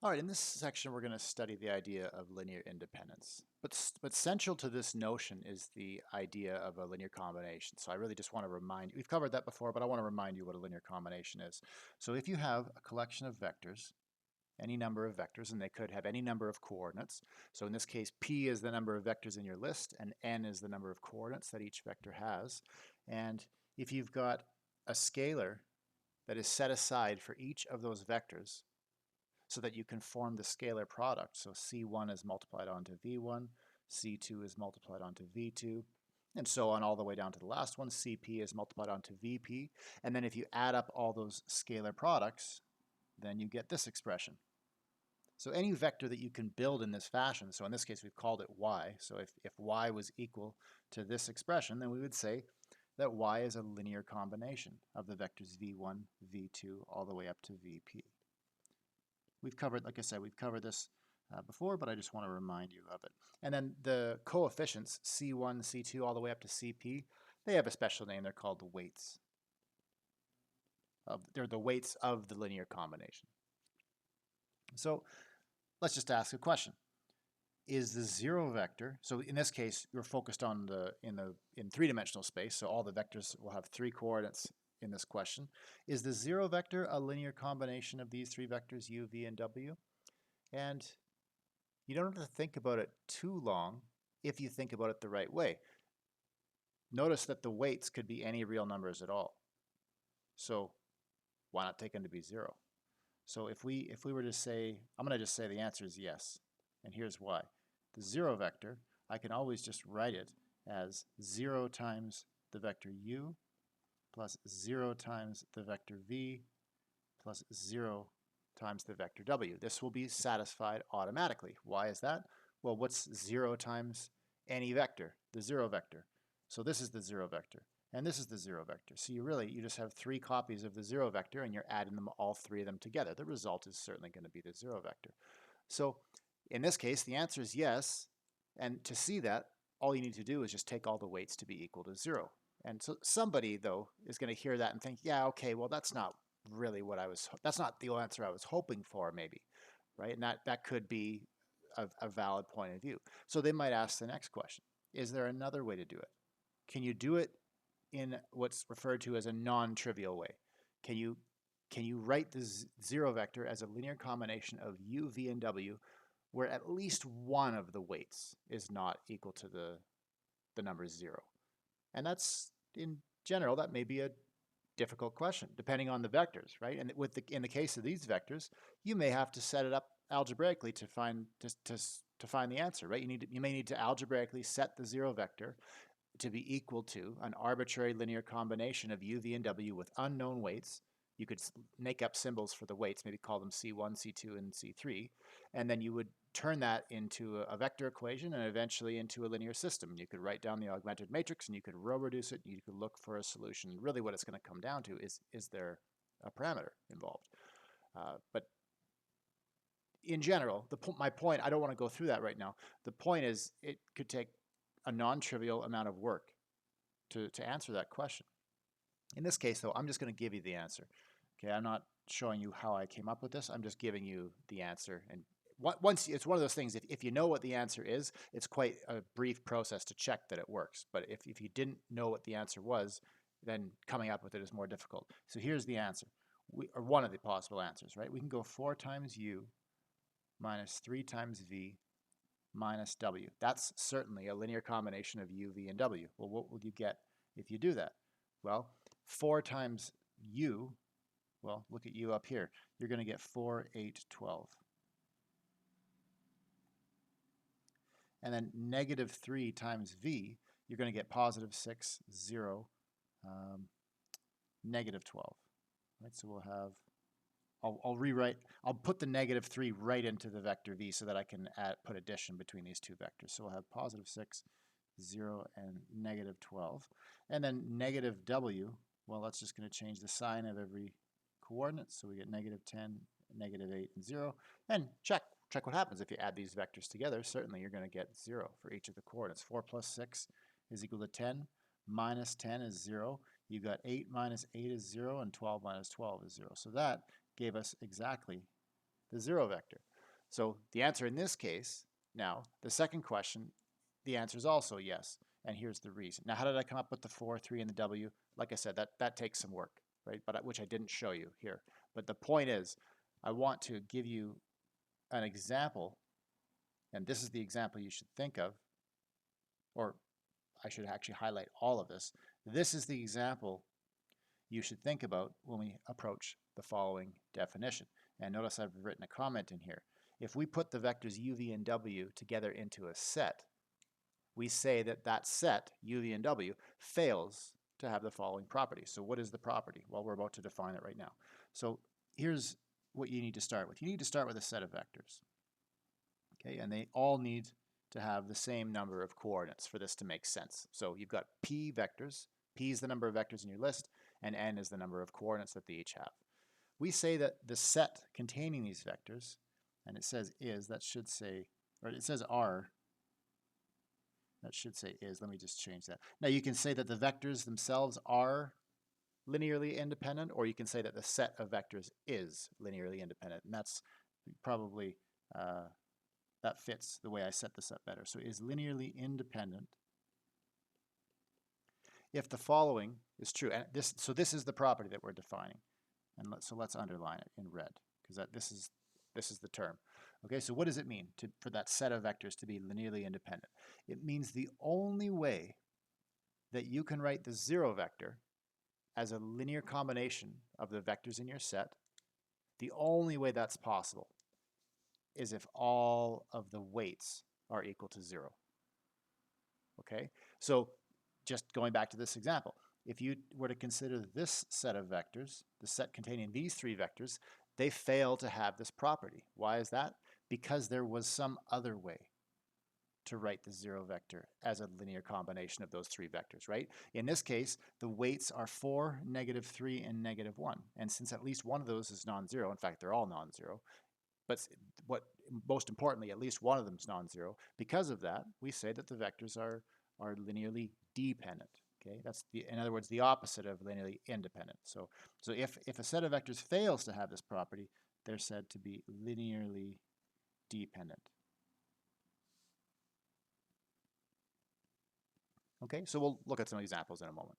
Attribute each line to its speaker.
Speaker 1: All right, in this section, we're going to study the idea of linear independence. But central to this notion is the idea of a linear combination. So I really just want to remind you, we've covered that before, but I want to remind you what a linear combination is. So if you have a collection of vectors, any number of vectors, and they could have any number of coordinates. So in this case, P is the number of vectors in your list, and N is the number of coordinates that each vector has. And if you've got a scalar that is set aside for each of those vectors, so that you can form the scalar product. So C1 is multiplied onto V1, C2 is multiplied onto V2, and so on all the way down to the last one. CP is multiplied onto VP. And then if you add up all those scalar products, then you get this expression. So any vector that you can build in this fashion, so in this case we've called it y, so if y was equal to this expression, then we would say that y is a linear combination of the vectors v1, v2, all the way up to vp. We've covered, like I said, we've covered this before, but I just want to remind you of it. And then the coefficients, C1, C2, all the way up to CP, they have a special name. They're called the weights. They're the weights of the linear combination. So let's just ask a question. Is the zero vector, so in this case, you're focused on in three-dimensional space, so all the vectors will have three coordinates in this question. Is the zero vector a linear combination of these three vectors, u, v, and w? And you don't have to think about it too long if you think about it the right way. Notice that the weights could be any real numbers at all. So why not take them to be zero? So if we were to say, I'm going to just say the answer is yes. And here's why. The zero vector, I can always just write it as 0 times the vector u plus 0 times the vector v plus 0 times the vector w. This will be satisfied automatically. Why is that? Well, what's 0 times any vector? The zero vector. So this is the zero vector, and this is the zero vector. So you just have three copies of the zero vector, and you're adding them, all three of them together. The result is certainly going to be the zero vector. So in this case, the answer is yes, and to see that, all you need to do is just take all the weights to be equal to 0. And so somebody, though, is going to hear that and think, yeah, okay, well, that's not really that's not the answer I was hoping for, maybe, right? And that could be a valid point of view. So they might ask the next question. Is there another way to do it? Can you do it in what's referred to as a non-trivial way? Can you write the zero vector as a linear combination of u, v, and w, where at least one of the weights is not equal to the number 0? And that's, in general, that may be a difficult question, depending on the vectors, right? And in the case of these vectors, you may have to set it up algebraically to find the answer, right? You may need to algebraically set the zero vector to be equal to an arbitrary linear combination of u, v, and w with unknown weights. You could make up symbols for the weights, maybe call them C1, C2, and C3, and then you would turn that into a vector equation and eventually into a linear system. You could write down the augmented matrix and you could row reduce it and you could look for a solution. Really what it's going to come down to is there a parameter involved? But in general, my point, I don't want to go through that right now. The point is it could take a non-trivial amount of work to answer that question. In this case, though, I'm just going to give you the answer. Okay, I'm not showing you how I came up with this. I'm just giving you the answer. And once it's one of those things, if you know what the answer is, it's quite a brief process to check that it works. But if you didn't know what the answer was, then coming up with it is more difficult. So here's the answer, or one of the possible answers, right? We can go 4 times u minus 3 times v minus w. That's certainly a linear combination of u, v, and w. Well, what will you get if you do that? Well, 4 times u, well, look at u up here. You're going to get 4, 8, 12. And then negative 3 times v, you're going to get positive 6, 0, negative 12. Right, so we'll have, I'll put the negative 3 right into the vector v so that I can put addition between these two vectors. So we'll have positive 6, 0, and negative 12. And then negative w, well, that's just going to change the sign of every coordinate. So we get negative 10, negative 8, and 0. And check what happens if you add these vectors together. Certainly you're going to get 0 for each of the coordinates. 4 plus 6 is equal to 10. Minus 10 is 0. You got 8 minus 8 is 0, and 12 minus 12 is 0. So that gave us exactly the zero vector. So the answer in this case, now, the second question, the answer is also yes. And here's the reason. Now, how did I come up with the 4, 3, and the W? Like I said, that takes some work, right? But which I didn't show you here. But the point is, I want to give you an example, and this is the example you should think of, or I should actually highlight all of this. This is the example you should think about when we approach the following definition. And notice I've written a comment in here. If we put the vectors u, v, and w together into a set, we say that that set, u, v, and w, fails to have the following property. So what is the property? Well, we're about to define it right now. So here's what you need to start with. You need to start with a set of vectors. Okay, and they all need to have the same number of coordinates for this to make sense. So you've got p vectors. P is the number of vectors in your list, and n is the number of coordinates that they each have. We say that the set containing these vectors, and it says is, that should say, or it says are, that should say is. Let me just change that. Now you can say that the vectors themselves are linearly independent, or you can say that the set of vectors is linearly independent, and that's probably that fits the way I set this up better. So is linearly independent if the following is true. And this is the property that we're defining. And let's underline it in red, because this is the term. Okay, so what does it mean for that set of vectors to be linearly independent? It means the only way that you can write the zero vector as a linear combination of the vectors in your set, the only way that's possible is if all of the weights are equal to 0. Okay, so just going back to this example, if you were to consider this set of vectors, the set containing these 3 vectors, they fail to have this property. Why is that? Because there was some other way to write the 0 vector as a linear combination of those 3 vectors, right? In this case, the weights are 4, -3, and -1. And since at least one of those is non-zero, in fact, they're all non-zero, but most importantly, at least one of them is non-zero. Because of that, we say that the vectors are linearly dependent. Okay, that's in other words, the opposite of linearly independent. So if a set of vectors fails to have this property, they're said to be linearly dependent. Okay, so we'll look at some examples in a moment.